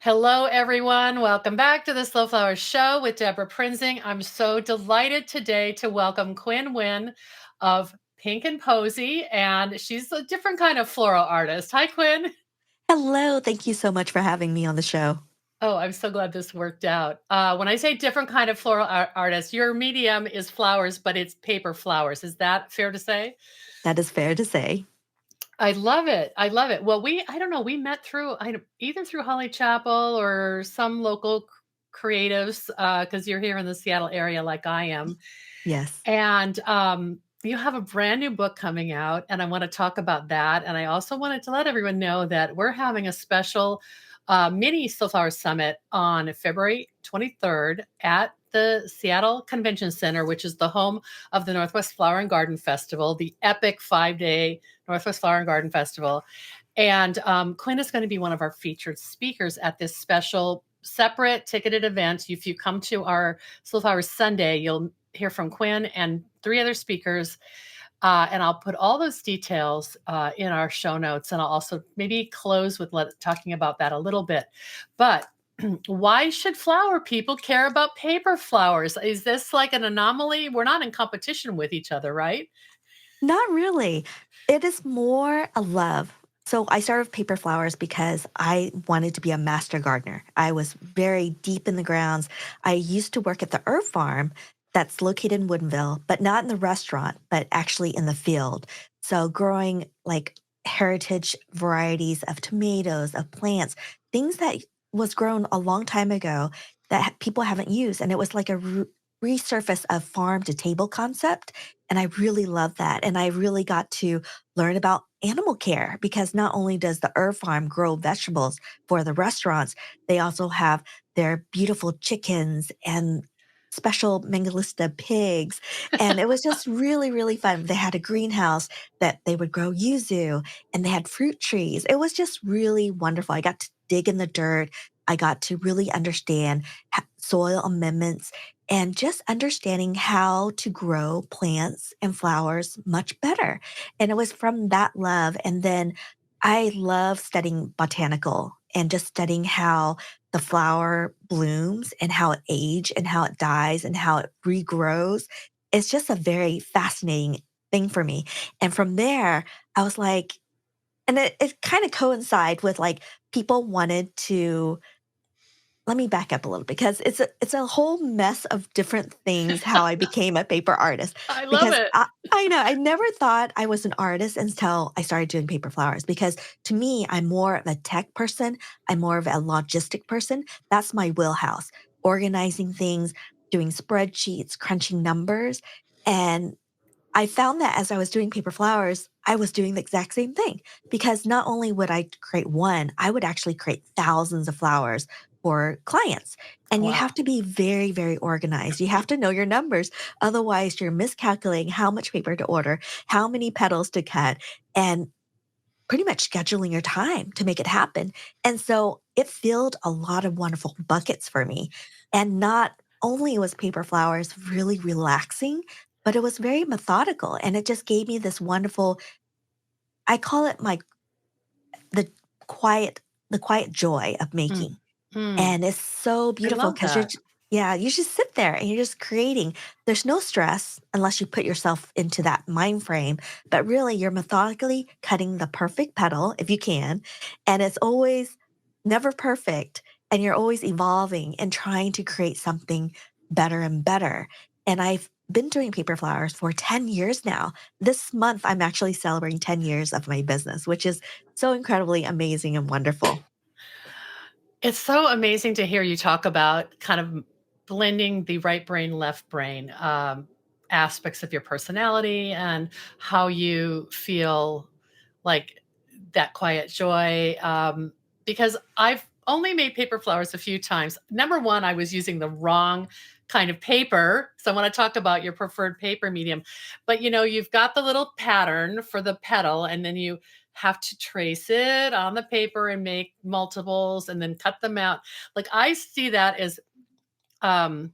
Hello, everyone. Welcome back to the Slow Flower Show with Deborah Prinzing. I'm so delighted today to welcome Quynh Nguyen of Pink and Posey, and she's a different kind of floral artist. Hi, Quynh. Hello, thank you so much for having me on the show. Oh, I'm so glad this worked out. When I say different kind of floral artist, your medium is flowers, but it's paper flowers. Is that fair to say? That is fair to say. I love it. I love it. Well, I don't know, we met through either through Holly Chapel or some local creatives, because you're here in the Seattle area like I am. Yes. And you have a brand new book coming out, and I want to talk about that. And I also wanted to let everyone know that we're having a special mini Stillflower Summit on February 23rd at the Seattle Convention Center, which is the home of the Northwest Flower and Garden Festival, the epic 5-day Northwest Flower and Garden Festival. And Quynh is going to be one of our featured speakers at this special separate ticketed event. If you come to our Stillflower Sunday, you'll hear from Quynh and 3 other speakers. And I'll put all those details in our show notes. And I'll also maybe close with talking about that a little bit. But why should flower people care about paper flowers? Is this like an anomaly? We're not in competition with each other, right? Not really. It is more a love. So I started with paper flowers because I wanted to be a master gardener. I was very deep in the grounds. I used to work at the herb farm that's located in Woodinville, but not in the restaurant, but actually in the field. So growing like heritage varieties of tomatoes, of plants, things that was grown a long time ago that people haven't used. And it was like a resurface of farm to table concept. And I really love that. And I really got to learn about animal care because not only does the herb farm grow vegetables for the restaurants, they also have their beautiful chickens and special Mangalitsa pigs. And it was just really, really fun. They had a greenhouse that they would grow yuzu and they had fruit trees. It was just really wonderful. I got to dig in the dirt. I got to really understand soil amendments and just understanding how to grow plants and flowers much better. And it was from that love. And then I love studying botanical and just studying how the flower blooms and how it ages and how it dies and how it regrows. It's just a very fascinating thing for me. And from there, I was like, and it kind of coincide with like people wanted to let me back up a little because it's a whole mess of different things how I became a paper artist. I love Because it. I know I never thought I was an artist until I started doing paper flowers. Because to me, I'm more of a tech person. I'm more of a logistic person. That's my wheelhouse. Organizing things, doing spreadsheets, crunching numbers. And I found that as I was doing paper flowers, I was doing the exact same thing because not only would I create one, I would actually create thousands of flowers for clients. And you have Wow. to be very, very organized. You have to know your numbers. Otherwise, you're miscalculating how much paper to order, how many petals to cut, and pretty much scheduling your time to make it happen. And so it filled a lot of wonderful buckets for me. And not only was paper flowers really relaxing, but it was very methodical. And it just gave me this wonderful, I call it the quiet, the quiet joy of Mm. making. Mm. And it's so I beautiful love because that. yeah, you just sit there and you're just creating. There's no stress unless you put yourself into that mind frame, but really you're methodically cutting the perfect petal if you can. And it's always never perfect. And you're always evolving and trying to create something better and better. And I've been doing paper flowers for 10 years now. This month, I'm actually celebrating 10 years of my business, which is so incredibly amazing and wonderful. It's so amazing to hear you talk about kind of blending the right brain, left brain aspects of your personality and how you feel like that quiet joy. Because I've only made paper flowers a few times. Number one, I was using the wrong kind of paper. So I want to talk about your preferred paper medium. But you've got the little pattern for the petal, and then you have to trace it on the paper and make multiples and then cut them out. Like I see that as um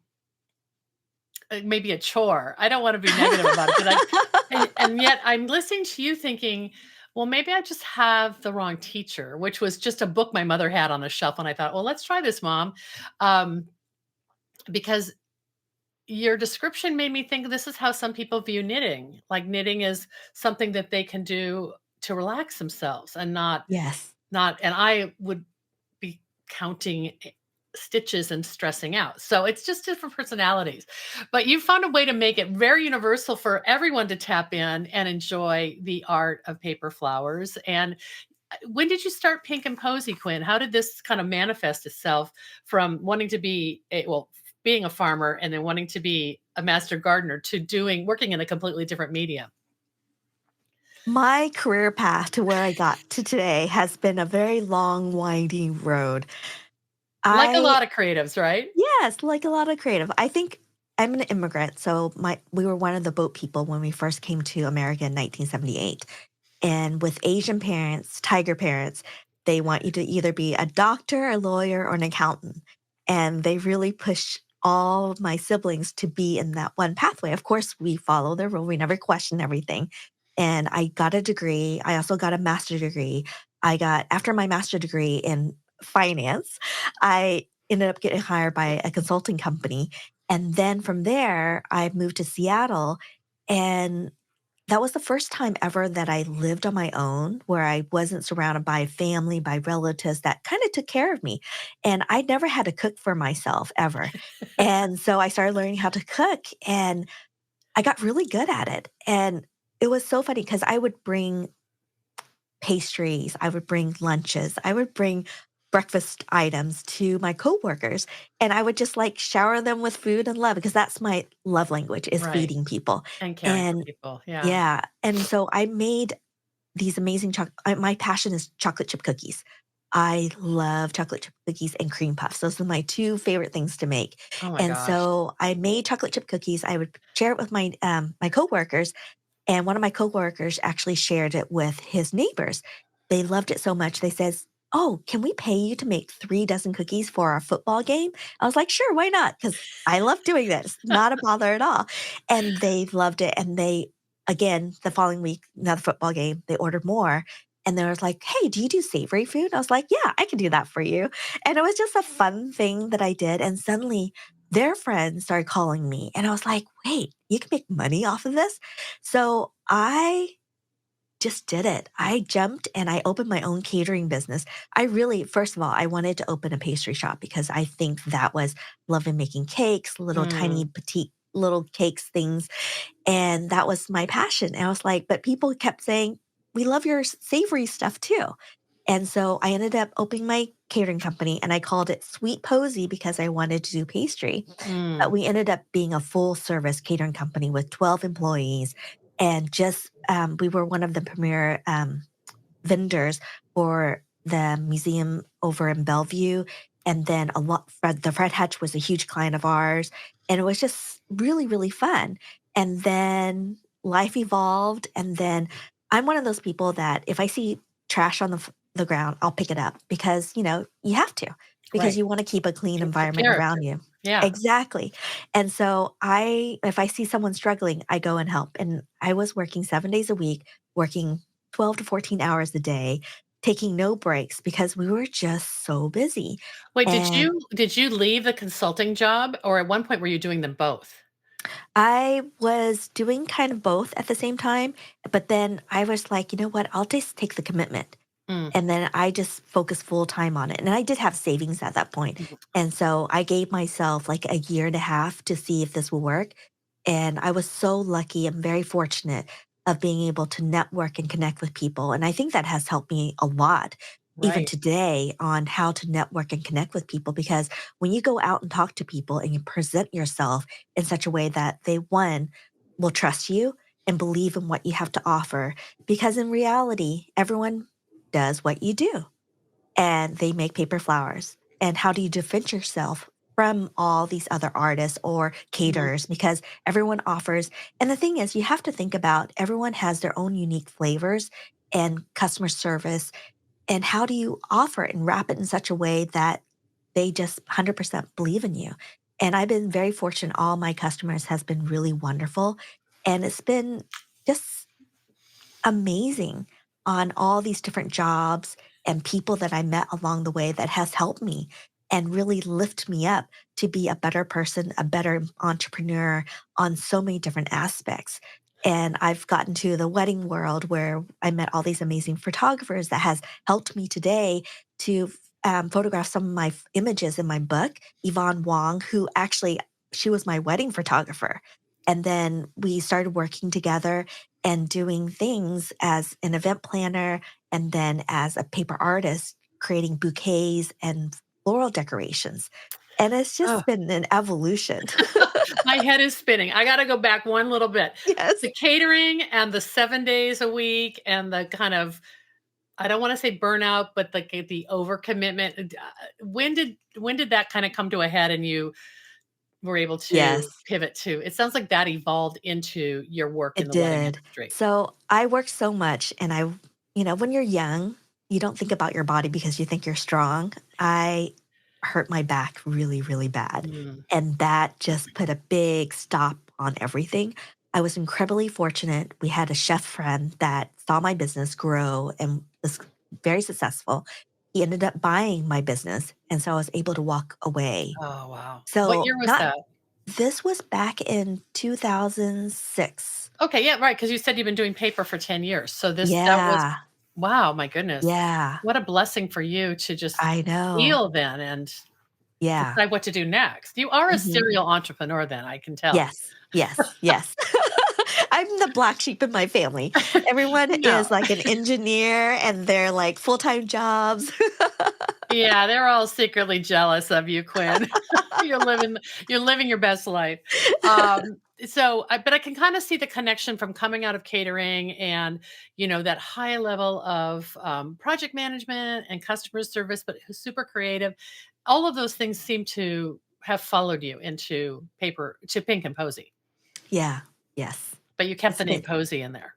maybe a chore. I don't want to be negative about it, but and yet I'm listening to you thinking, Well, maybe I just have the wrong teacher, which was just a book my mother had on a shelf, and I thought, "Well, let's try this, mom." Um, because your description made me think this is how some people view knitting. Like knitting is something that they can do to relax themselves and Yes. not and I would be counting stitches and stressing out. So it's just different personalities. But you found a way to make it very universal for everyone to tap in and enjoy the art of paper flowers. And when did you start Pink and Posey, Quinn? How did this kind of manifest itself from wanting to be being a farmer and then wanting to be a master gardener to doing working in a completely different medium? My career path to where I got to today has been a very long, winding road. Like a I lot of creatives, right? Yes, like a lot of creative. I think I'm an immigrant, so my we were one of the boat people when we first came to America in 1978. And with Asian parents, tiger parents, they want you to either be a doctor, a lawyer, or an accountant. And they really push all of my siblings to be in that one pathway. Of course, we follow their rule. We never question everything. And I got a degree. I also got a master's degree. After my master's degree in finance, I ended up getting hired by a consulting company. And then from there, I moved to Seattle. And that was the first time ever that I lived on my own, where I wasn't surrounded by family, by relatives that kinda took care of me, and I never had to cook for myself ever, and so I started learning how to cook, and I got really good at it, and it was so funny because I would bring pastries, I would bring lunches, I would bring breakfast items to my coworkers, and I would just, like, shower them with food and love because that's my love language is Right. feeding people, And caring for and people. Yeah. yeah, and so I made these amazing my passion is chocolate chip cookies. I love chocolate chip cookies and cream puffs. Those are my 2 favorite things to make, Oh my and gosh. so I made chocolate chip cookies. I would share it with my coworkers, and one of my coworkers actually shared it with his neighbors. They loved it so much, they says, "Oh, can we pay you to make 3 dozen cookies for our football game?" I was like, "Sure, why not?" Because I love doing this, not a bother at all. And they loved it, and they again, the following week, another football game, they ordered more, and they was like, "Hey, do you do savory food?" I was like, "Yeah, I can do that for you." And it was just a fun thing that I did, and suddenly their friends started calling me, and I was like, "Wait, you can make money off of this?" So I just did it. I jumped and I opened my own catering business. I really, first of all, I wanted to open a pastry shop because I think that was loving making cakes, little tiny Mm, petite little cakes, things. And that was my passion. And I was like, but people kept saying, we love your savory stuff too. And so I ended up opening my catering company and I called it Sweet Posy because I wanted to do pastry. But mm, we ended up being a full service catering company with 12 employees. And just, we were one of the premier vendors for the museum over in Bellevue. And then the Fred Hutch was a huge client of ours. And it was just really, really fun. And then life evolved. And then I'm one of those people that if I see trash on the ground, I'll pick it up because, you have to, because right. you want to keep a clean It's the environment character. around you. Yeah. Exactly. And so if I see someone struggling, I go and help. And I was working 7 days a week, working 12 to 14 hours a day, taking no breaks because we were just so busy. Wait, And did you leave the consulting job, or at one point were you doing them both? I was doing kind of both at the same time, but then I was like, you know what? I'll just take the commitment. Mm, And then I just focused full time on it. And I did have savings at that point. mhm. And so I gave myself like a year and a half to see if this will work. And I was so lucky and very fortunate of being able to network and connect with people. And I think that has helped me a lot, even Right, today, on how to network and connect with people. Because when you go out and talk to people and you present yourself in such a way that they, one, will trust you and believe in what you have to offer. Because in reality, everyone does what you do and they make paper flowers. And how do you defend yourself from all these other artists or mhm, caterers? Because everyone offers, and the thing is, you have to think about everyone has their own unique flavors and customer service. And how do you offer it and wrap it in such a way that they just 100% believe in you? And I've been very fortunate. All my customers has been really wonderful. And it's been just amazing. on all these different jobs and people that I met along the way that has helped me and really lift me up to be a better person, a better entrepreneur on so many different aspects. And I've gotten to the wedding world where I met all these amazing photographers that has helped me today to photograph some of my images in my book. Yvonne Wong, who actually, she was my wedding photographer. And then we started working together and doing things as an event planner and then as a paper artist, creating bouquets and floral decorations. And it's Oh, just been an evolution. my head is spinning. I gotta go back one little bit. Yes. The catering and the 7 days a week and the kind of, I don't wanna say burnout, but the overcommitment. When did that kinda come to a head and you were able to Yes. pivot to, it sounds like that evolved into your work in It the wedding did. industry. So I worked so much and when you're young, you don't think about your body because you think you're strong. I hurt my back really, really bad. Mm. And that just put a big stop on everything. I was incredibly fortunate. We had a chef friend that saw my business grow and was very successful. He ended up buying my business. And so I was able to walk away. Oh, wow. What So year was not that? this was back in 2006. Okay, yeah, right. Because you said you've been doing paper for 10 years. So that was, Yeah. wow, my goodness. Yeah, What a blessing for you to just I know. heal then and Yeah. decide what to do next. You are a Mhm. serial entrepreneur then, I can tell. Yes, yes, yes. I'm the black sheep in my family. Everyone No. is like an engineer and they're like full-time jobs. Yeah, they're all secretly jealous of you, Quinn. You're living you're living your best life. But I can kind of see the connection from coming out of catering and, that high level of project management and customer service, but who's super creative. All of those things seem to have followed you into paper to Pink and Posey, Yeah, yes. but you kept It's the name been Posey in there.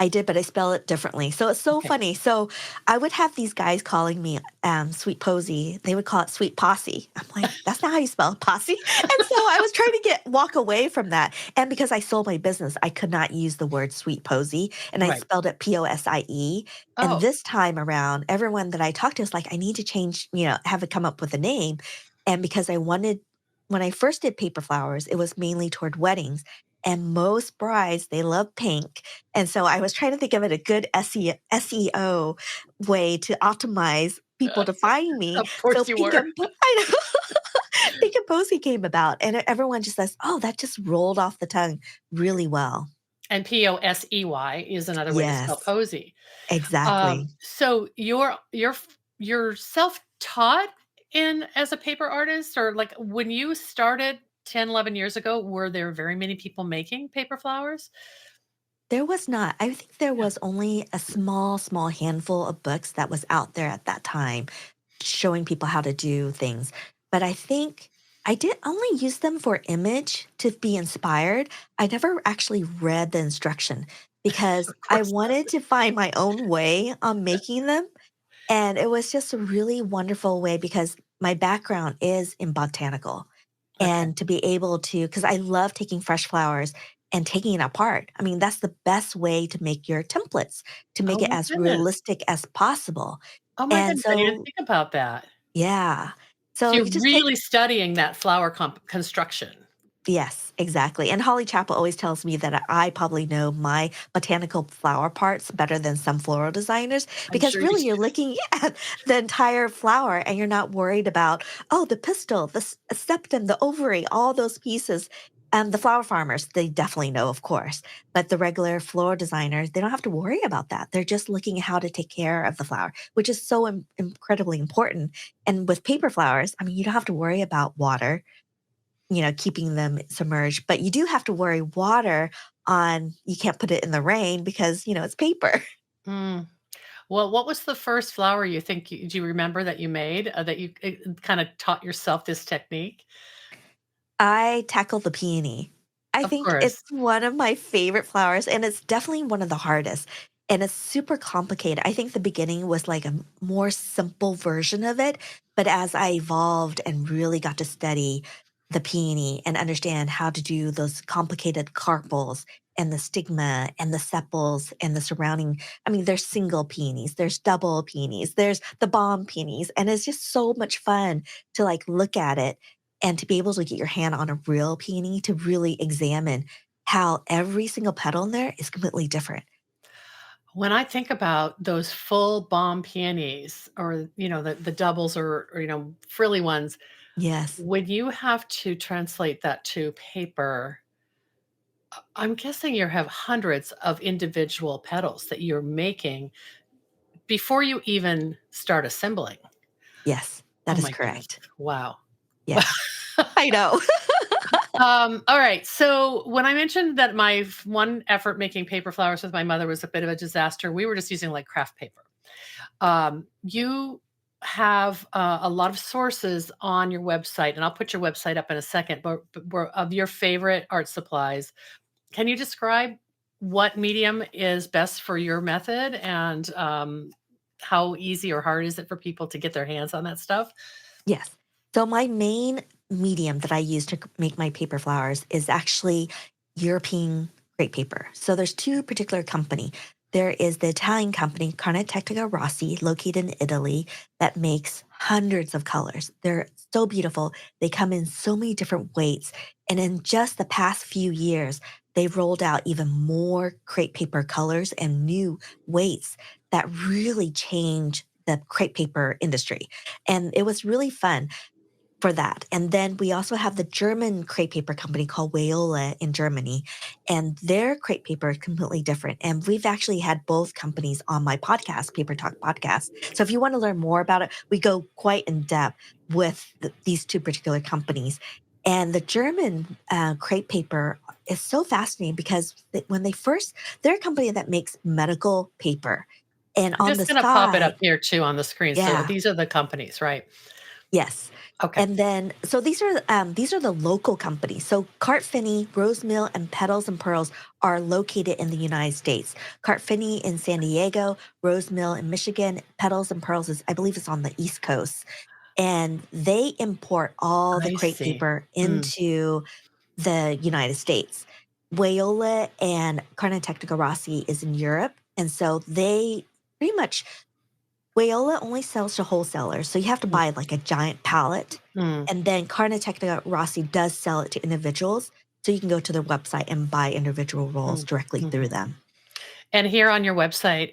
I did, but I spell it differently. So it's so Okay. funny. So I would have these guys calling me Sweet Posy. They would call it Sweet Posse. I'm like, that's not how you spell posse. And so I was trying to walk away from that. And because I sold my business, I could not use the word Sweet Posy, and I Right. spelled it Posie. And Oh, this time around, everyone that I talked to was like, I need to change, have it come up with a name. And because I wanted, when I first did paper flowers, it was mainly toward weddings. And most brides, they love pink, and so I was trying to think of it a good SEO way to optimize people to find me. of course So you were. I know, Pink and Posey came about, and everyone just says, "Oh, that just rolled off the tongue really well." And Posey is another way to spell Yes, Posey. exactly. So you're self-taught in as a paper artist, or like when you started 10, 11 years ago, were there very many people making paper flowers? There was not. I think there Yeah. was only a small, small handful of books that was out there at that time showing people how to do things. But I think I did only use them for image to be inspired. I never actually read the instruction because Of I course not. wanted to find my own way on making them. And it was just a really wonderful way because my background is in botanical. Okay. And to be able to, because I love taking fresh flowers and taking it apart. I mean, that's the best way to make your templates, to make Oh it my as goodness. realistic as possible. Oh my And goodness, I didn't so, think about that. yeah. So So you you're just take really studying that flower construction. yes, exactly. And Holly Chapel always tells me that I probably know my botanical flower parts better than some floral designers I'm because sure you really do. you're looking at the entire flower and you're not worried about, oh, the pistil, the septum, the ovary, all those pieces. And the flower farmers, they definitely know, of course. But the regular floral designers, they don't have to worry about that. They're just looking at how to take care of the flower, which is so incredibly important. And with paper flowers, I mean, you don't have to worry about water, keeping them submerged, but you do have to worry water on you can't put it in the rain because, it's paper. Mm. Well, what was the first flower do you remember that you made, that you kind of taught yourself this technique? I tackle the peony. I Of think it's course. one of my favorite flowers, and it's definitely one of the hardest, and it's super complicated. I think the beginning was like a more simple version of it, but as I evolved and really got to study the peony and understand how to do those complicated carpels and the stigma and the sepals and the surrounding. I mean, there's single peonies, there's double peonies, there's the bomb peonies. And it's just so much fun to like look at it and to be able to get your hand on a real peony to really examine how every single petal in there is completely different. When I think about those full bomb peonies or, the doubles or frilly ones, Yes. when you have to translate that to paper, I'm guessing you have hundreds of individual petals that you're making before you even start assembling. Yes. Oh That is my goodness. correct. Wow. Yeah. I know. All right. So when I mentioned that my one effort making paper flowers with my mother was a bit of a disaster, we were just using like craft paper. You have a lot of sources on your website, and I'll put your website up in a second, but of your favorite art supplies. Can you describe what medium is best for your method and how easy or hard is it for people to get their hands on that stuff? Yes. So my main medium that I use to make my paper flowers is actually European crepe paper. So there's two particular company. There is the Italian company Carne Rossi, located in Italy, that makes hundreds of colors. They're so beautiful. They come in so many different weights. And in just the past few years, they've rolled out even more crepe paper colors and new weights that really change the crepe paper industry. And it was really fun for that. And then we also have the German crepe paper company called Wayola in Germany, and their crepe paper is completely different. And we've actually had both companies on my podcast, Paper Talk Podcast. So if you want to learn more about it, we go quite in depth with these two particular companies. And the German crepe paper is so fascinating because when they first, they're a company that makes medical paper. And I'm on just the going to pop it up side, here too on the screen. So yeah, these are the companies, right? yes. Okay. And then, so these are the local companies. So Cart Finney, Rose Mill, and Petals and Pearls are located in the United States. Cart Finney in San Diego, Rose Mill in Michigan, Petals and Pearls is, I believe, it's on the East Coast, and they import all the I crepe see. paper Mm, into the United States. Wayola and Carne Rossi is in Europe, and so they pretty much Wayola only sells to wholesalers, so you have to mm, buy like a giant pallet. mm, And then Carne Rossi does sell it to individuals, so you can go to their website and buy individual rolls mm, directly through mhm. them. And here on your website,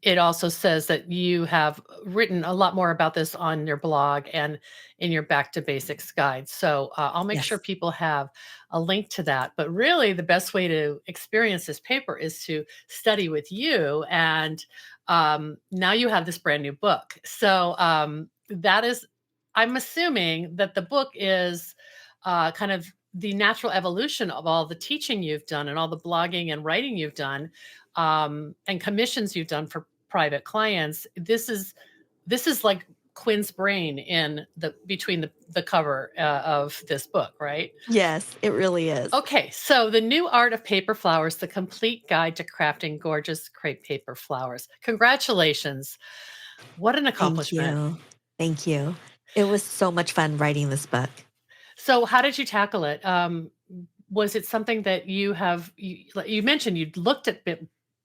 it also says that you have written a lot more about this on your blog and in your Back to Basics guide. So I'll make sure Yes. people have a link to that. But really, the best way to experience this paper is to study with you. And now you have this brand new book. So that is, I'm assuming that the book is kind of the natural evolution of all the teaching you've done and all the blogging and writing you've done and commissions you've done for private clients. This is like Quinn's brain in the between the cover of this book, right? Yes, it really is. Okay, so the new art of paper flowers, the complete guide to crafting gorgeous crepe paper flowers. Congratulations! What an Thank accomplishment. you. Thank you. It was so much fun writing this book. So, how did you tackle it? Was it something that you mentioned you'd looked at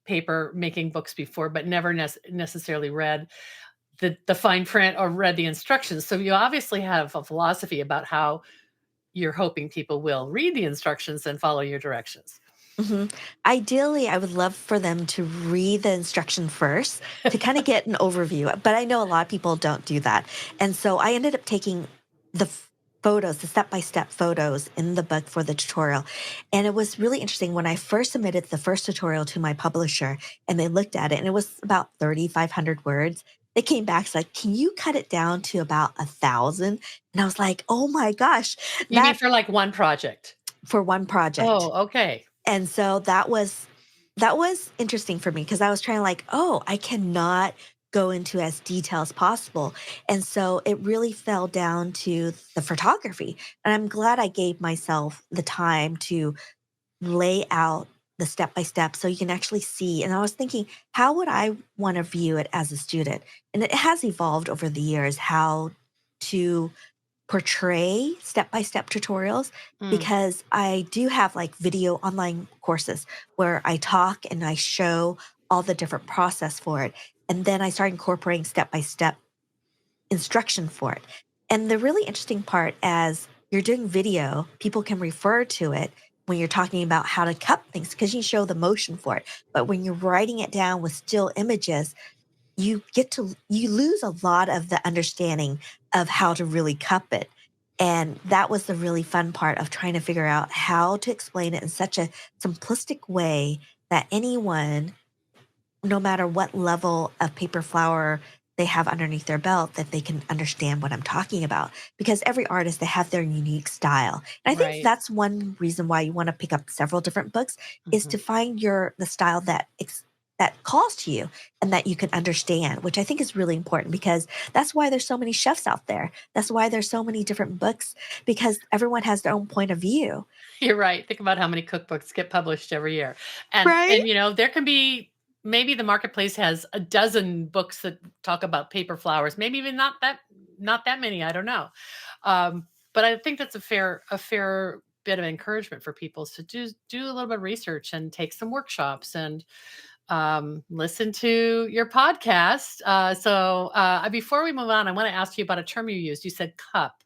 paper making books before, but never necessarily read the fine print or read the instructions. So you obviously have a philosophy about how you're hoping people will read the instructions and follow your directions. Mhm. Ideally, I would love for them to read the instruction first to kind of get an overview, but I know a lot of people don't do that. And so I ended up taking the photos, the step-by-step photos in the book for the tutorial. And it was really interesting when I first submitted the first tutorial to my publisher and they looked at it and it was about 3,500 words. They came back, like, can you cut it down to about 1,000? And I was like, oh my gosh, You mean that for like one project? for one project. Oh, okay. And so that was interesting for me because I was trying like, "Oh, I cannot go into as detail as possible." And so it really fell down to the photography. And I'm glad I gave myself the time to lay out the step by step so you can actually see. And I was thinking, how would I want to view it as a student? And it has evolved over the years how to portray step-by-step tutorials Mm, because I do have like video online courses where I talk and I show all the different process for it. And then I start incorporating step-by-step instruction for it. And the really interesting part as you're doing video, people can refer to it when you're talking about how to cup things because you show the motion for it. But when you're writing it down with still images, you lose a lot of the understanding of how to really cup it. And that was the really fun part of trying to figure out how to explain it in such a simplistic way that anyone, no matter what level of paper flower they have underneath their belt, that they can understand what I'm talking about. Because every artist, they have their unique style. And I think right. that's one reason why you want to pick up several different books is Mhm. to find the style that calls to you and that you can understand, which I think is really important because that's why there's so many chefs out there. That's why there's so many different books because everyone has their own point of view. You're right. Think about how many cookbooks get published every year. Right? And there can be maybe the marketplace has a dozen books that talk about paper flowers, maybe even not that many, I don't know. But I think that's a fair bit of encouragement for people to do a little bit of research and take some workshops and listen to your podcast. Before we move on, I want to ask you about a term you used. You said cup.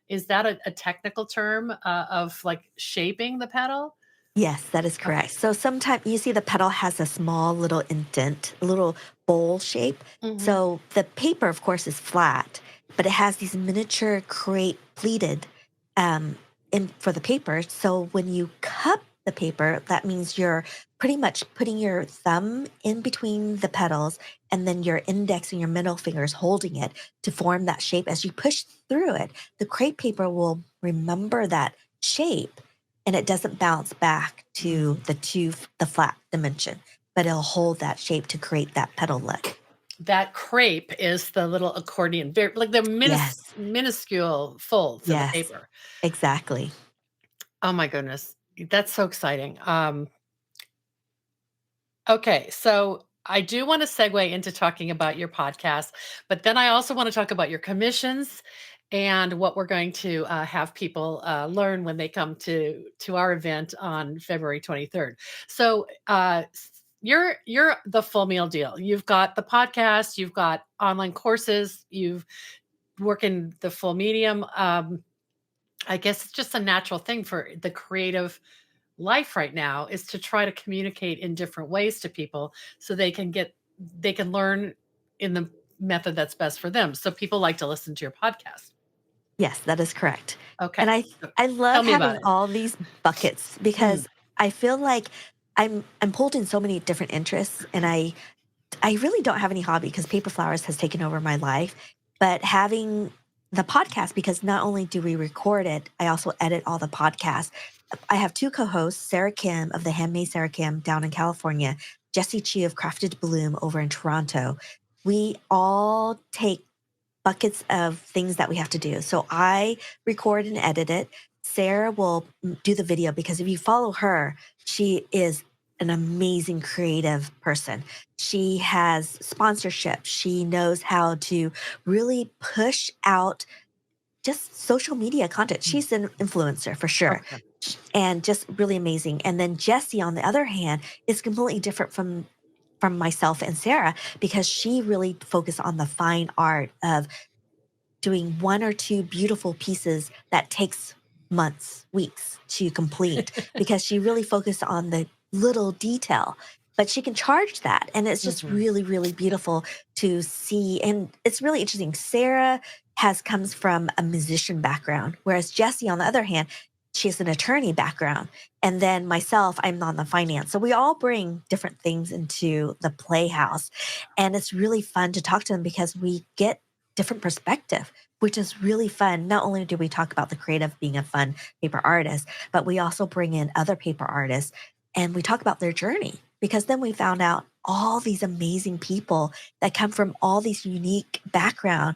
Is that a technical term of like shaping the petal? Yes, that is Okay. correct. So sometimes you see the petal has a small little indent, a little bowl shape. Hmm. So the paper, of course, is flat, but it has these miniature crepe pleated um, in for the paper. So when you cup the paper, that means you're pretty much putting your thumb in between the petals and then your index and your middle fingers holding it to form that shape. As you push through it, the crepe paper will remember that shape and it doesn't bounce back to Mm. the flat dimension, but it'll hold that shape to create that petal look. That crepe is the little accordion, very, like the Yes, minuscule folds in the yes, paper. exactly. Oh my goodness, that's so exciting. Okay, so I do want to segue into talking about your podcast, but then I also want to talk about your commissions and what we're going to have people learn when they come to our event on February 23rd. So you're the full meal deal. You've got the podcast, you've got online courses, you've work in the full medium. I guess it's just a natural thing for the creative life right now is to try to communicate in different ways to people so they can learn in the method that's best for them. So people like to listen to your podcast. Yes, that is correct. Okay. And I So I tell love me about having it. all these buckets Mm, because I feel like I'm pulled in so many different interests and I really don't have any hobby because paper flowers has taken over my life. But having the podcast, because not only do we record it, I also edit all the podcasts. I have two co-hosts, Sarah Kim of the Handmade Sarah Kim down in California, Jesse Chi of Crafted Bloom over in Toronto. We all take buckets of things that we have to do. So I record and edit it. Sarah will do the video because if you follow her, she is an amazing creative person. She has sponsorship. She knows how to really push out just social media content. mm. She's an influencer for sure Okay. and just really amazing. And then Jessie, on the other hand, is completely different from myself and Sarah because she really focused on the fine art of doing one or two beautiful pieces that takes months, weeks to complete because she really focused on the little detail. But she can charge that. And it's just Mhm. really, really beautiful to see. And it's really interesting. Sarah comes from a musician background, whereas Jessie, on the other hand, she has an attorney background. And then myself, I'm on the finance. So we all bring different things into the playhouse. And it's really fun to talk to them because we get different perspective, which is really fun. Not only do we talk about the creative being a fun paper artist, but we also bring in other paper artists and we talk about their journey because then we found out all these amazing people that come from all these unique background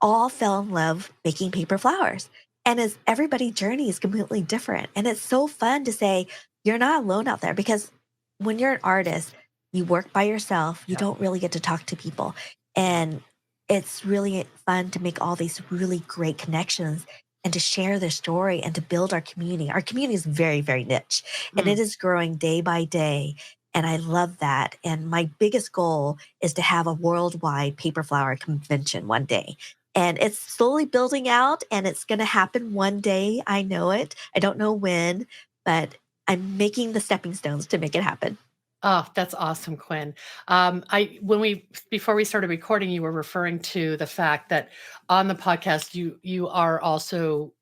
all fell in love making paper flowers. And as everybody's journey is completely different. And it's so fun to say, you're not alone out there because when you're an artist, you work by yourself, you Yep. don't really get to talk to people. And it's really fun to make all these really great connections and to share their story and to build our community. Our community is very, very niche and it Mm. is growing day by day. And I love that. And my biggest goal is to have a worldwide paper flower convention one day. And it's slowly building out and it's going to happen one day. I know it. I don't know when, but I'm making the stepping stones to make it happen. Oh, that's awesome, Quinn. I when we before we started recording, you were referring to the fact that on the podcast, you are also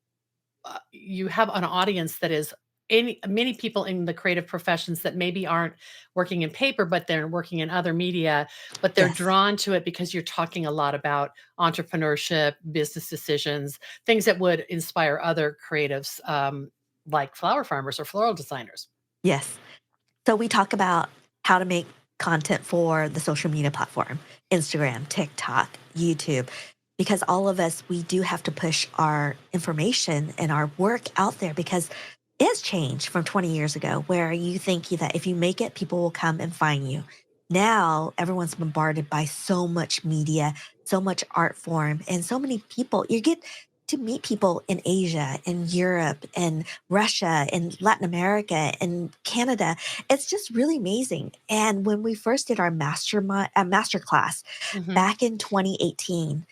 you have an audience that is many people in the creative professions that maybe aren't working in paper, but they're working in other media, but they're Yes. drawn to it because you're talking a lot about entrepreneurship, business decisions, things that would inspire other creatives, like flower farmers or floral designers. Yes. So we talk about how to make content for the social media platform, Instagram, TikTok, YouTube, because all of us, we do have to push our information and our work out there because it has changed from 20 years ago, where you think that if you make it, people will come and find you. Now, everyone's bombarded by so much media, so much art form, and so many people. You get to meet people in Asia, in Europe, and Russia, in Latin America, and Canada. It's just really amazing. And when we first did our master class Mhm. back in 2018,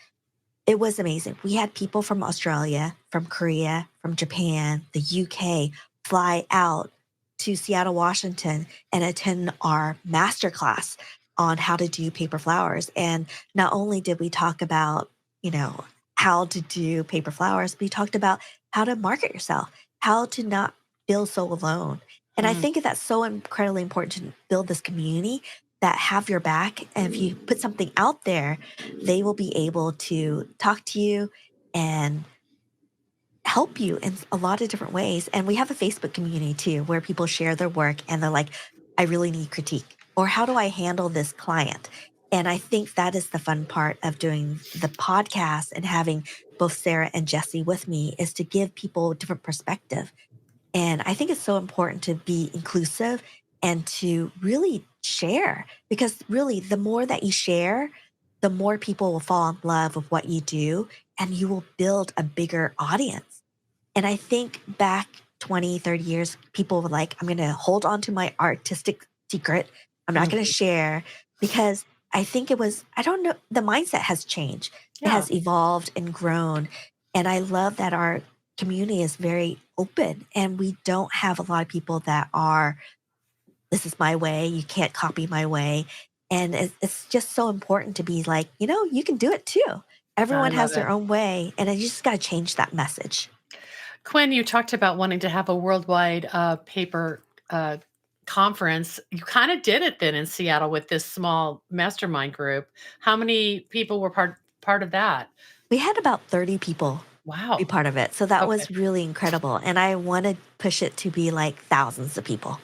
it was amazing. We had people from Australia, from Korea, from Japan, the UK fly out to Seattle, Washington and attend our masterclass on how to do paper flowers. And not only did we talk about, you know, how to do paper flowers, we talked about how to market yourself, how to not feel so alone. And I Mhm. think that's so incredibly important to build this community that have your back. And if you put something out there, they will be able to talk to you and help you in a lot of different ways. And we have a Facebook community too, where people share their work and they're like, I really need critique, or how do I handle this client? And I think that is the fun part of doing the podcast and having both Sarah and Jesse with me is to give people a different perspective. And I think it's so important to be inclusive and to really share because really the more that you share, the more people will fall in love with what you do and you will build a bigger audience. And I think back 20, 30 years, people were like, I'm going to hold on to my artistic secret. I'm not going to Mhm. share because I think it was, I don't know, the mindset has changed. It Yeah. has evolved and grown. And I love that our community is very open and we don't have a lot of people that are, this is my way, you can't copy my way. And it's just so important to be like, you can do it too. I Everyone love has their it. own way. And you just got to change that message. Quinn, you talked about wanting to have a worldwide paper conference. You kind of did it then in Seattle with this small mastermind group. How many people were part of that? We had about 30 people be Wow. part of it. So that Okay. was really incredible. And I want to push it to be like thousands of people.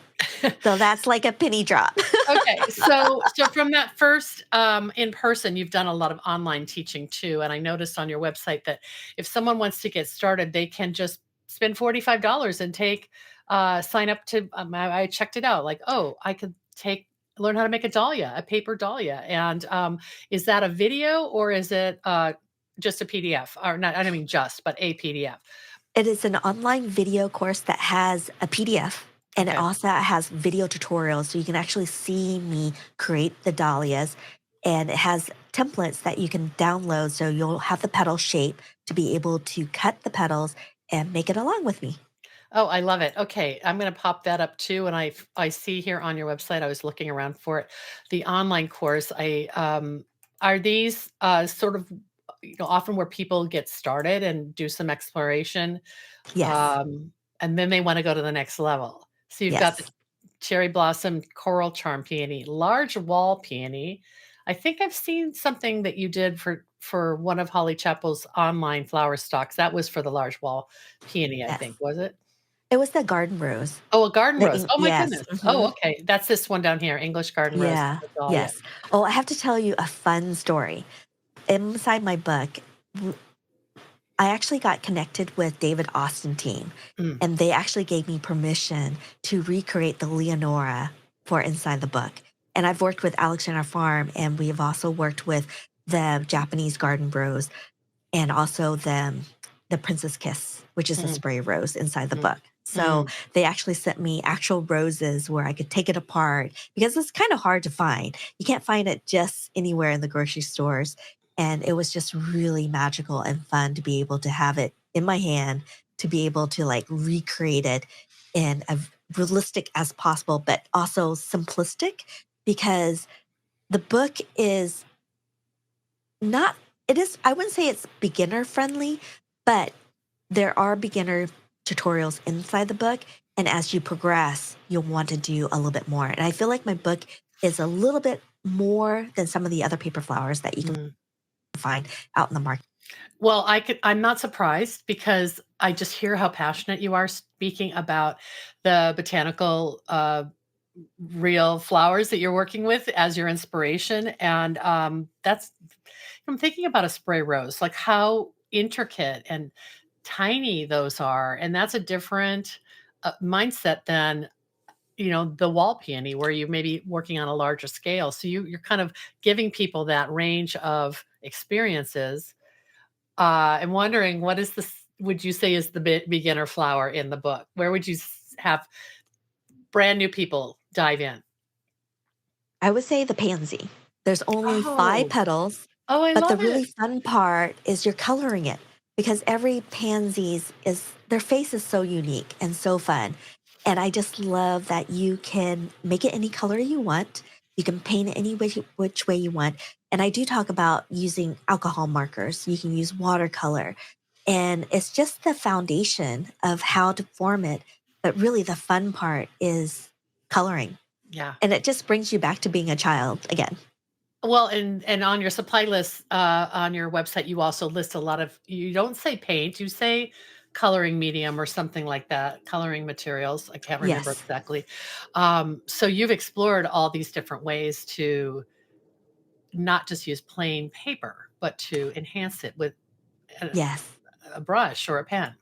So that's like a penny drop. Okay, so from that first, in person, you've done a lot of online teaching too, and I noticed on your website that if someone wants to get started, they can just spend $45 and sign up to, I checked it out, like, "Oh, I could learn how to make a dahlia, a paper dahlia," and, is that a video or is it, just a PDF? Or not, I don't mean just, but a PDF. It is an online video course that has a PDF and it Okay. also has video tutorials. So you can actually see me create the dahlias. And it has templates that you can download. So you'll have the petal shape to be able to cut the petals and make it along with me. Oh, I love it. Okay, I'm gonna pop that up too, and I see here on your website, I was looking around for it, the online course. Are these, sort of, often where people get started and do some exploration, Yes. and then they wanna go to the next level? So you've got the Yes. cherry blossom coral charm peony, large wall peony. I think I've seen something that you did for one of Holly Chapel's online flower stocks. That was for the large wall peony, I Yes. think, was it? It was the garden rose. Oh, a garden rose. Oh my Yes. goodness. Oh, Mhm. okay. That's this one down here, English garden rose, Yeah. the dahlia. Yes. Oh, I have to tell you a fun story. Inside my book, I actually got connected with David Austin team, Mm. and they actually gave me permission to recreate the Leonora for inside the book. And I've worked with Alexander Farm, and we have also worked with the Japanese garden rose, and also the Princess Kiss, which is a Mm, spray rose inside the mm, book. So mm, they actually sent me actual roses where I could take it apart because it's kind of hard to find. You can't find it just anywhere in the grocery stores. And it was just really magical and fun to be able to have it in my hand, to be able to like recreate it in a realistic as possible, but also simplistic because the book is not, it is, I wouldn't say it's beginner friendly, but there are beginner tutorials inside the book. And as you progress, you'll want to do a little bit more. And I feel like my book is a little bit more than some of the other paper flowers that you can mm. find out in the market. Well, I'm not surprised because I just hear how passionate you are speaking about the botanical, real flowers that you're working with as your inspiration, and, that's I'm thinking about a spray rose, like how intricate and tiny those are, and that's a different, mindset than, the wall peony where you may be working on a larger scale, so you're kind of giving people that range of experiences. I'm wondering what is this would you say is the beginner flower in the book? Where would you have brand new people dive in? I would say the pansy. There's only five Oh, petals, oh, I but the love it. really fun part is you're coloring it because every pansy's is their face is so unique and so fun. And I just love that you can make it any color you want. You can paint it any which way you want. And I do talk about using alcohol markers. You can use watercolor. And it's just the foundation of how to form it. But really, the fun part is coloring. Yeah. And it just brings you back to being a child again. Well, and on your supply list, on your website, you also list a lot of you don't say paint, you say coloring medium or something like that, coloring materials. I can't remember Yes. exactly. So you've explored all these different ways to not just use plain paper, but to enhance it with a, Yes. a brush or a pen.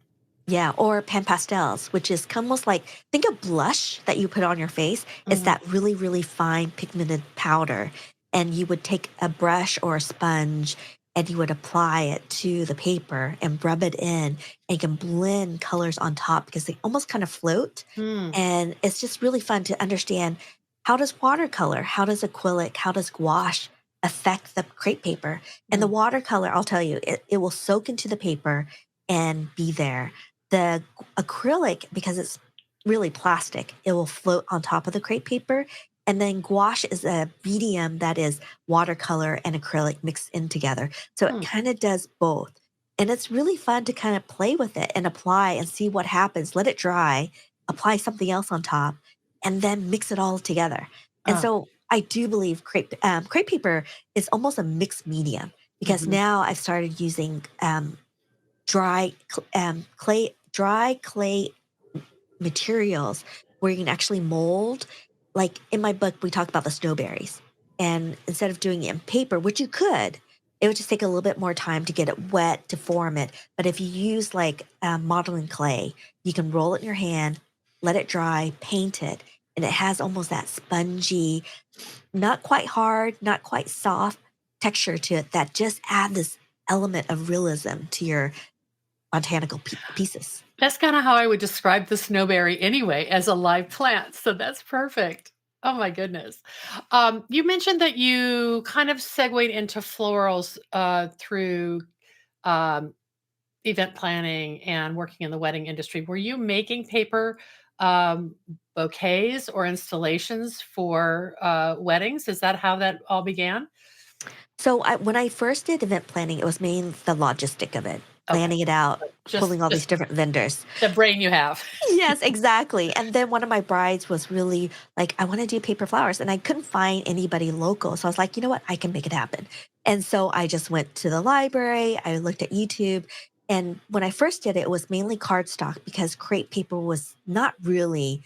Yeah, or pan pastels, which is almost like think of blush that you put on your face. It's Mhm. that really, really fine pigmented powder. And you would take a brush or a sponge and you would apply it to the paper and rub it in. And you can blend colors on top because they almost kind of float. Mm, And it's just really fun to understand how does watercolor, how does acrylic, how does gouache affect the crepe paper? And the mm, watercolor, I'll tell you, it will soak into the paper and be there. The acrylic, because it's really plastic, it will float on top of the crepe paper. And then gouache is a medium that is watercolor and acrylic mixed in together. So it mm. kind of does both. And it's really fun to kind of play with it and apply and see what happens. Let it dry, apply something else on top, and then mix it all together. And Oh, so I do believe crepe paper is almost a mixed medium because mhm, now I've started using dry clay materials where you can actually mold. Like in my book, we talk about the snowberries. And instead of doing it in paper, which you could, it would just take a little bit more time to get it wet to form it. But if you use like modeling clay, you can roll it in your hand, let it dry, paint it, and it has almost that spongy, not quite hard, not quite soft texture to it that just add this element of realism to your botanical pieces. that's kinda how I would describe the snowberry anyway, as a live plant, so that's perfect. Oh my goodness. You mentioned that you kind of segued into florals, through, um, event planning and working in the wedding industry. Were you making paper, um, bouquets or installations for, weddings? Is that how that all began? So when I first did event planning, it was mainly the logistic of it, Okay. planning it out, Just pulling all these just different vendors. the brain you have. Yes, exactly. And then one of my brides was really like, I want to do paper flowers. And I couldn't find anybody local. So I was like, you know what? I can make it happen. And so I just went to the library, I looked at YouTube. And when I first did it, it was mainly cardstock because crepe paper was not really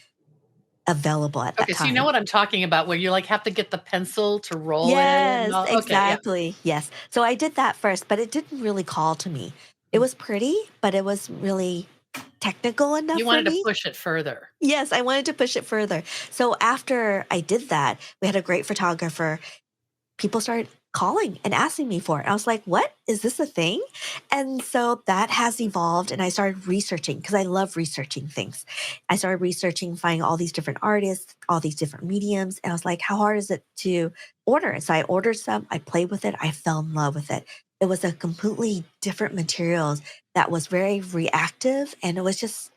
available at that Okay, so you know time. what I'm talking about, where you, like, have to get the pencil to roll it and Yes, all okay, yeah. exactly. Yes. So I did that first, but it didn't really call to me. It Mm. was pretty, but it was really technical enough You for wanted to me. push it further. Yes, I wanted to push it further. So after I did that, we had a great photographer. People started calling and asking me for it. I was like, "What? Is this a thing?" And so that has evolved, and I started researching because I love researching things. I started researching, finding all these different artists, all these different mediums, and I was like, "How hard is it to order?" And so I ordered some, I played with it, I fell in love with it. It was a completely different materials that was very reactive, and it was just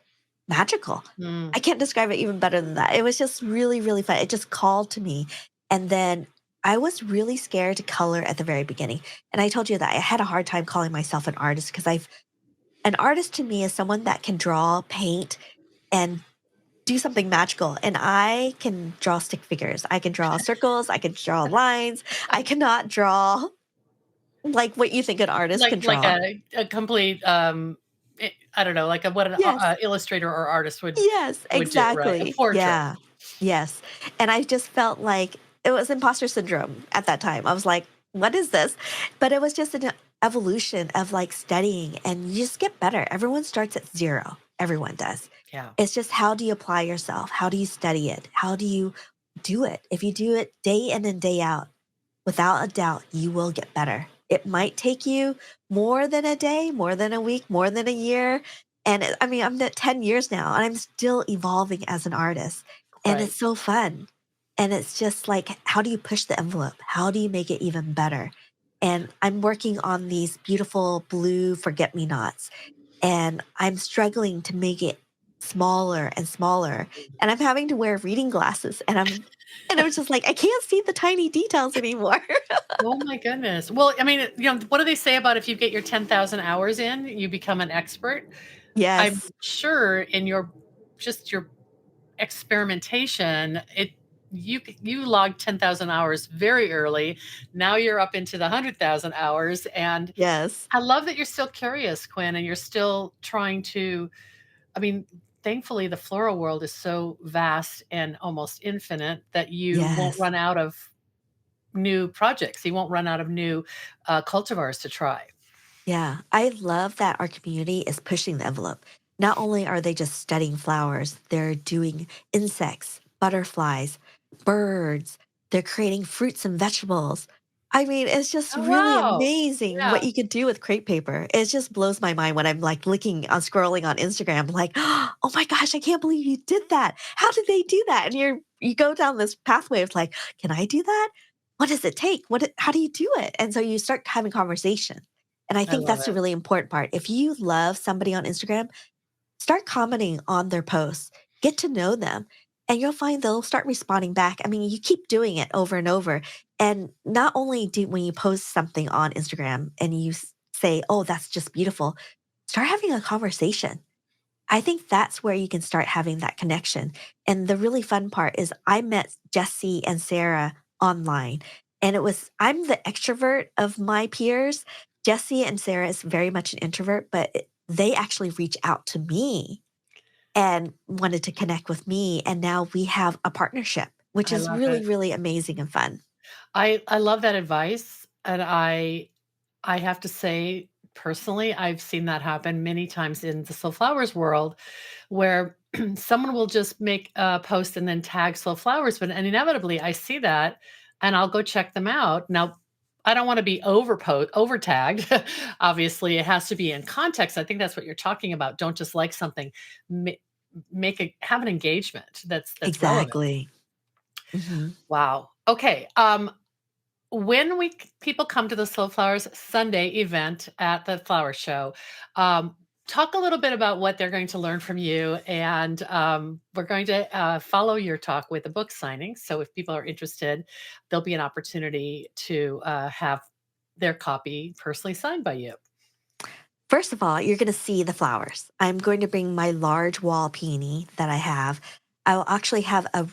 magical. Mm. I can't describe it even better than that. It was just really, really fun. It just called to me. And then I was really scared to color at the very beginning. And I told you that I had a hard time calling myself an artist because an artist to me is someone that can draw, paint, and do something magical. And I can draw stick figures. I can draw circles. I can draw lines. I cannot draw like what you think an artist can Like draw. a complete, I don't know, like a what an Yes. illustrator or artist Yes, would do, right? A exactly. portrait. Yeah. Yes. And I just felt like it was imposter syndrome at that time. I was like, what is this? But it was just an evolution of like studying and you just get better. Everyone starts at zero. Everyone does. Yeah. It's just how do you apply yourself? How do you study it? How do you do it? If you do it day in and day out, without a doubt, you will get better. It might take you more than a day, more than a week, more than a year. And I mean, I'm at 10 years now and I'm still evolving as an artist. And Right. it's so fun. And it's just like, how do you push the envelope? How do you make it even better? And I'm working on these beautiful blue forget me nots. And I'm struggling to make it smaller and smaller. And I'm having to wear reading glasses. And I was just like, I can't see the tiny details anymore. Oh my goodness. Well, I mean, what do they say about if you get your 10,000 hours in, you become an expert? I'm Yes. sure in your experimentation, you logged 10,000 hours very early. Now you're up into the 100,000 hours, and Yes. I love that you're still curious, Quynh, and you're still trying to. I mean, thankfully, the floral world is so vast and almost infinite that you won't Yes. run out of new projects. You won't run out of new cultivars to try. Yeah. I love that our community is pushing the envelope. Not only are they just studying flowers, they're doing insects, butterflies, birds, they're creating fruits and vegetables. I mean, it's just Oh really wow! amazing Yeah, what you could do with crepe paper. It just blows my mind when I'm like looking on scrolling on Instagram, like, oh my gosh, I can't believe you did that. How did they do that? And you go down this pathway of like, can I do that? What does it take? How do you do it? And so you start having conversation. And I I think love that's the it. really important part. If you love somebody on Instagram, start commenting on their posts, get to know them, and you'll find they'll start responding back. I mean, you keep doing it over and over. And not only do when you post something on Instagram and you say, oh, that's just beautiful, start having a conversation. I think that's where you can start having that connection. And the really fun part is I met Jesse and Sarah online. And I'm the extrovert of my peers. Jesse and Sarah is very much an introvert, but they actually reach out to me and wanted to connect with me. And now we have a partnership, which I is love really, it. really amazing and fun. I love that advice, and I have to say, personally, I've seen that happen many times in the Slow Flowers world, where someone will just make a post and then tag Slow Flowers, and inevitably I see that, and I'll go check them out. Now, I don't want to be over tagged. Obviously, it has to be in context. I think that's what you're talking about. Don't just like something. Ma- have an engagement that's relevant. Exactly. Hmm. Wow. Okay. When people come to the Slow Flowers Sunday event at the flower show, um, talk a little bit about what they're going to learn from you, and we're going to follow your talk with the book signing. So if people are interested, there'll be an opportunity to have their copy personally signed by you. First of all, you're going to see the flowers. I'm going to bring my large wall peony that I have. I will actually have a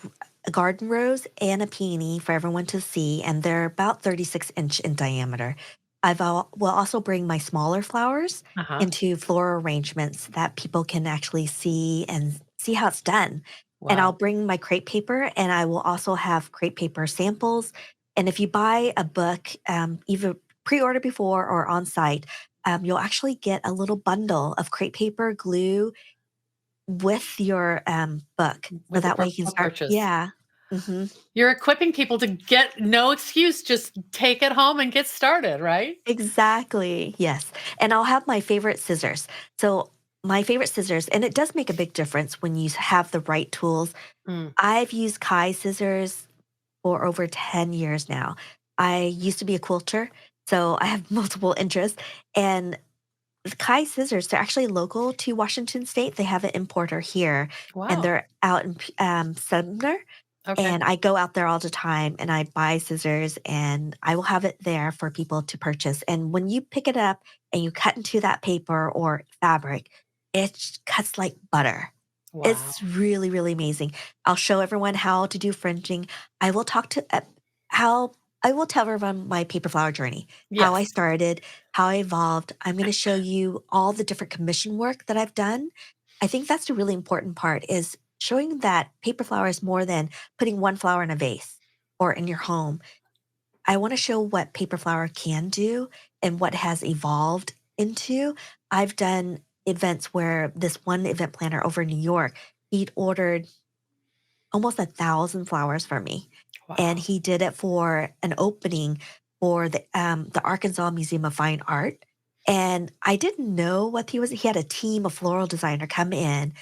garden rose and a peony for everyone to see, and they're about 36-inch in diameter. Will also bring my smaller flowers Uh huh. into floral arrangements that people can actually see and see how it's done. And I'll Wow. bring my crepe paper, and I will also have crepe paper samples. And if you buy a book, either pre-order before or on site, you'll actually get a little bundle of crepe paper glue with your book. So With the that way you can personal start, purchase. yeah. Mhm. You're equipping people to get no excuse, just take it home and get started, right? Exactly, yes, and I'll have my favorite scissors. So, my favorite scissors and it does make a big difference when you have the right tools. Mm, I've used Kai scissors for over 10 years now. I used to be a quilter, so I have multiple interests, and the Kai scissors, they're actually local to Washington State. They have an importer here, and wow. they're out in Sumner, Okay. and I go out there all the time and I buy scissors and I will have it there for people to purchase. And when you pick it up and you cut into that paper or fabric, it cuts like butter. It's Wow. really, really amazing. I'll show everyone how to do fringing. I will talk to how I will tell everyone my paper flower journey, how I Yes. started, how I evolved. I'm going to show you all the different commission work that I've done. I think that's the really important part is showing that paper flower is more than putting one flower in a vase or in your home. I want to show what paper flower can do and what has evolved into. I've done events where this one event planner over in New York, he'd ordered almost 1,000 flowers from me. And Wow. he did it for an opening for the Arkansas Museum of Fine Art. And I didn't know what he had a team of floral designer come in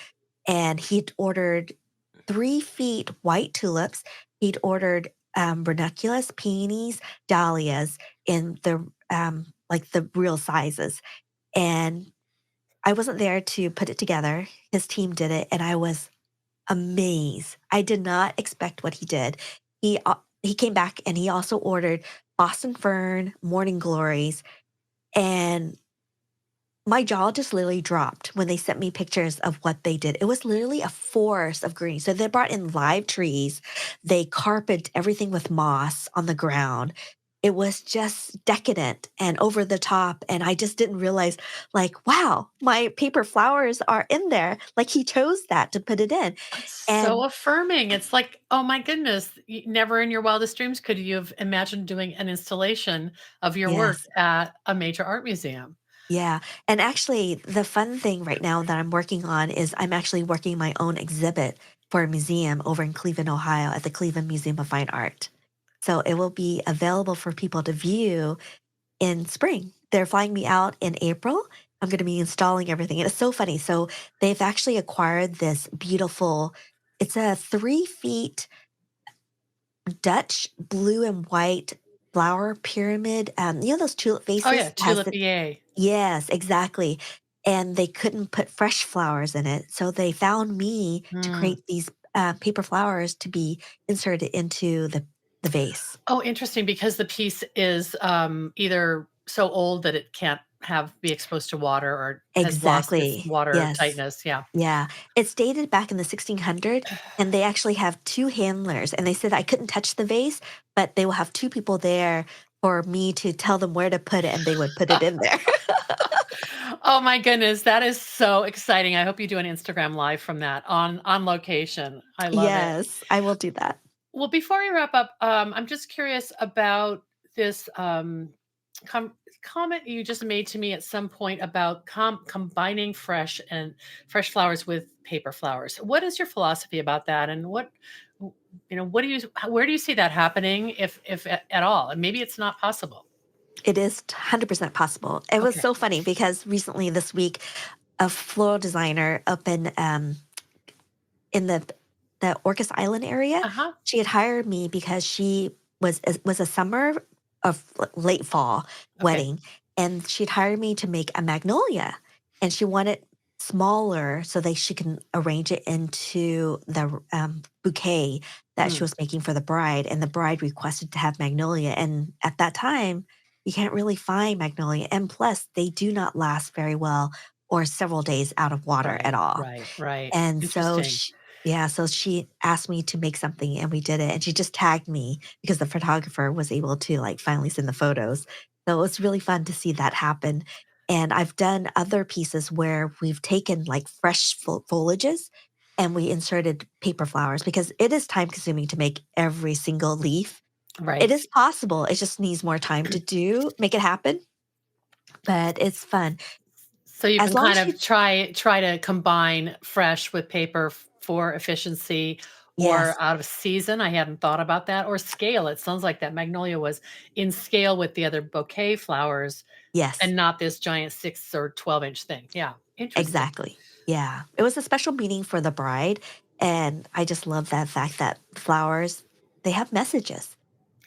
and he'd ordered 3 feet white tulips. He'd ordered ranunculus, peonies, dahlias in the like the real sizes. And I wasn't there to put it together. His team did it, and I was amazed. I did not expect what he did. He came back and he also ordered Boston fern, morning glories, and my jaw just literally dropped when they sent me pictures of what they did. It was literally a forest of green. So they brought in live trees. They carpeted everything with moss on the ground. It was just decadent and over the top. And I just didn't realize, like, wow, my paper flowers are in there. Like he chose that to put it in. It's so And affirming. It's like, oh my goodness, never in your wildest dreams could you have imagined doing an installation of your work yes, at a major art museum. yeah. And actually, the fun thing right now that I'm working on is I'm actually working my own exhibit for a museum over in Cleveland, Ohio at the Cleveland Museum of Fine Art. So it will be available for people to view in spring. They're flying me out in April. I'm going to be installing everything. And it's so funny. So they've actually acquired this beautiful, it's a 3 feet Dutch blue and white flower pyramid. You know those tulip Oh yeah, vases has the tulipier. yes, exactly. And they couldn't put fresh flowers in it. So they found me to Mm. create these paper flowers to be inserted into the vase. Oh, interesting, because the piece is, either so old that it can't have be exposed to water or has lost its Exactly. water Yes. tightness, yeah. Yeah. It's dated back in the 1600 and they actually have two handlers and they said I couldn't touch the vase, but they will have two people there for me to tell them where to put it and they would put it in there. Oh my goodness, that is so exciting. I hope you do an Instagram live from that on location. I love it. Yes, I will do that. Well, before we wrap up, I'm just curious about this comment you just made to me at some point about combining fresh flowers with paper flowers. What is your philosophy about that, and what do you where do you see that happening, if at all? And maybe it's not possible. It is 100% possible. It was Okay. so funny because recently this week, a floral designer up in the Orcas Island area, Uh huh. she had hired me because she was a summer of late fall Okay. wedding, and she'd hired me to make a magnolia, and she wanted smaller so that she can arrange it into the bouquet that she Mm, was making for the bride, and the bride requested to have magnolia, and at that time, you can't really find magnolia, and plus, they do not last very well or several days out of water at right. all. Right. Right. And so Interesting. sh yeah, so she asked me to make something and we did it, and she just tagged me because the photographer was able to, like, finally send the photos. So it's really fun to see that happen, and I've done other pieces where we've taken, like, fresh foliages and we inserted paper flowers because it is time consuming to make every single leaf. It Right. is possible, it just needs more time to make it happen, but it's fun. So you As can long kind as you of try to combine fresh with paper for efficiency, Yes. or out of season. I hadn't thought about that. Or scale. It sounds like that magnolia was in scale with the other bouquet flowers Yes. and not this giant 6 or 12-inch thing. Yeah, interesting. Exactly. Yeah. It was a special meeting for the bride, and I just love that fact that flowers, they have messages.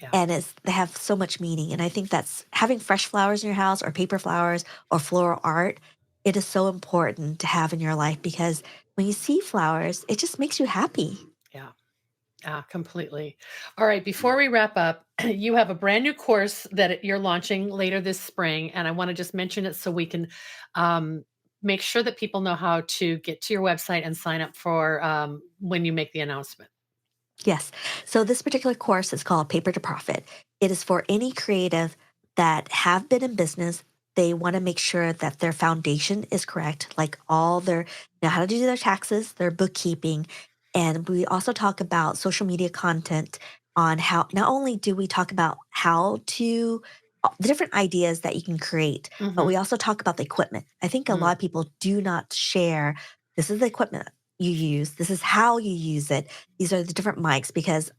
Yeah, And they have so much meaning, and I think that's having fresh flowers in your house or paper flowers or floral art, it is so important to have in your life because when you see flowers, it just makes you happy. yeah. Yeah, completely. All right, before we wrap up, you have a brand new course that you're launching later this spring, and I want to just mention it so we can um, make sure that people know how to get to your website and sign up for when you make the announcement. Yes. So this particular course is called Paper to Profit. It is for any creative that have been in business. They want to make sure that their foundation is correct, like all their know how to do their taxes, their bookkeeping. And we also talk about social media content on how not only do we talk about how to the different ideas that you can create, but Hmm. we also talk about the equipment. I think a lot of people do not share this is the equipment you use, this is how you use it, these are the different mics because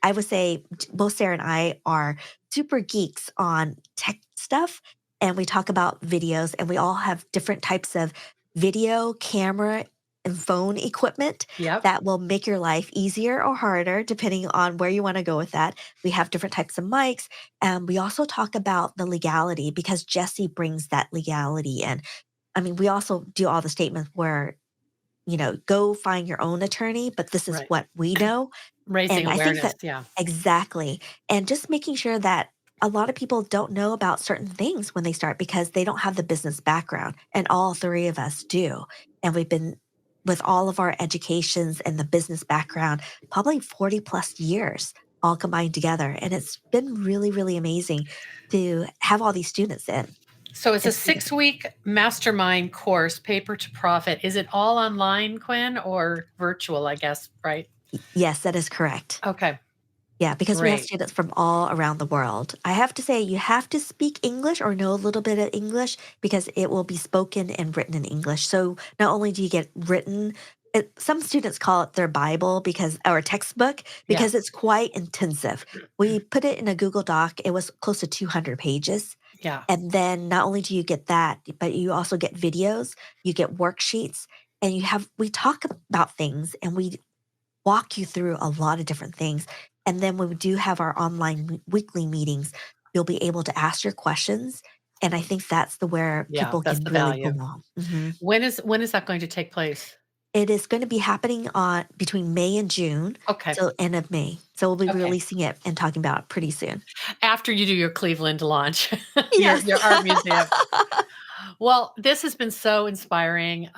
I would say both Sarah and I are super geeks on tech stuff. And we talk about videos, and we all have different types of video, camera, and phone equipment Yep. that will make your life easier or harder, depending on where you want to go with that. We have different types of mics. And we also talk about the legality because Jesse brings that legality in. I mean, we also do all the statements where, go find your own attorney, but this is Right. what we know. Raising And I think awareness. that Yeah. exactly. And just making sure that a lot of people don't know about certain things when they start because they don't have the business background. And all three of us do. And we've been with all of our educations and the business background, probably 40 plus years all combined together. And it's been really, really amazing to have all these students in. So it's a It's been 6-week mastermind course, Paper to Profit. Is it all online, Quinn, or virtual, I guess, right? yes, that is correct. Okay, Yeah, because we have great. students from all around the world. I have to say, you have to speak English or know a little bit of English because it will be spoken and written in English. So not only do you get written, some students call it their Bible because or textbook Yeah, because it's quite intensive. We put it in a Google Doc. It was close to 200 pages. yeah. And then not only do you get that, but you also get videos, you get worksheets, and we talk about things and we walk you through a lot of different things. And then when we do have our online weekly meetings, you'll be able to ask your questions. And I think that's the where Yeah, people that's can the really value. belong. Mhm. When is that going to take place? It is going to be happening on between May and June, Okay, so end of May. So we'll be okay. releasing it and talking about it pretty soon. After you do your Cleveland launch, your Yes. your art museum. Well, this has been so inspiring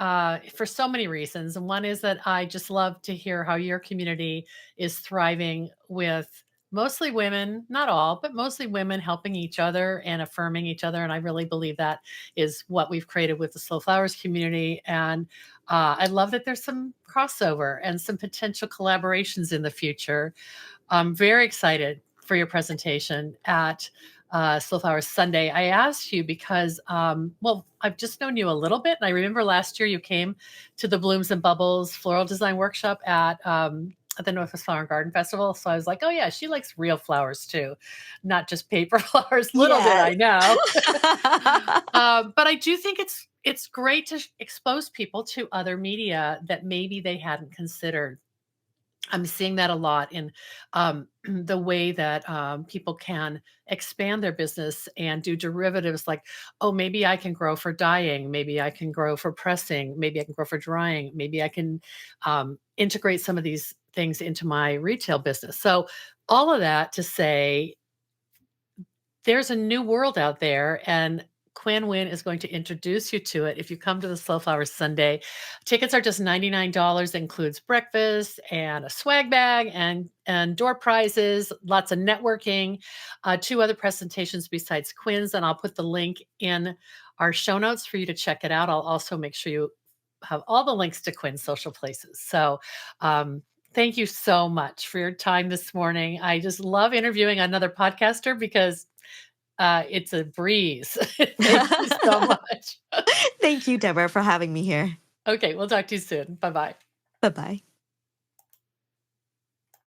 for so many reasons. And one is that I just love to hear how your community is thriving with mostly women, not all, but mostly women helping each other and affirming each other. And I really believe that is what we've created with the Slow Flowers community. And I love that there's some crossover and some potential collaborations in the future. I'm very excited for your presentation at Slow Flowers Sunday. I asked you because, well, I've just known you a little bit. And I remember last year you came to the Blooms and Bubbles Floral Design Workshop at the Northwest Flower and Garden Festival. So I was like, oh, yeah, she likes real flowers too, not just paper flowers. Little did Yes. I know. But I do think it's great to expose people to other media that maybe they hadn't considered. I'm seeing that a lot in the way that people can expand their business and do derivatives like, oh, maybe I can grow for dyeing, maybe I can grow for pressing, maybe I can grow for drying, maybe I can integrate some of these things into my retail business. So, all of that to say, there's a new world out there, and Quynh Nguyen is going to introduce you to it if you come to the Slow Flowers Sunday. Tickets are just $99, includes breakfast and a swag bag and door prizes, lots of networking, two other presentations besides Quinn's, and I'll put the link in our show notes for you to check it out. I'll also make sure you have all the links to Quinn's social places. So, thank you so much for your time this morning. I just love interviewing another podcaster because it's a breeze. Thank you so much. Thank you, Deborah, for having me here. Okay, we'll talk to you soon. Bye-bye. Bye bye.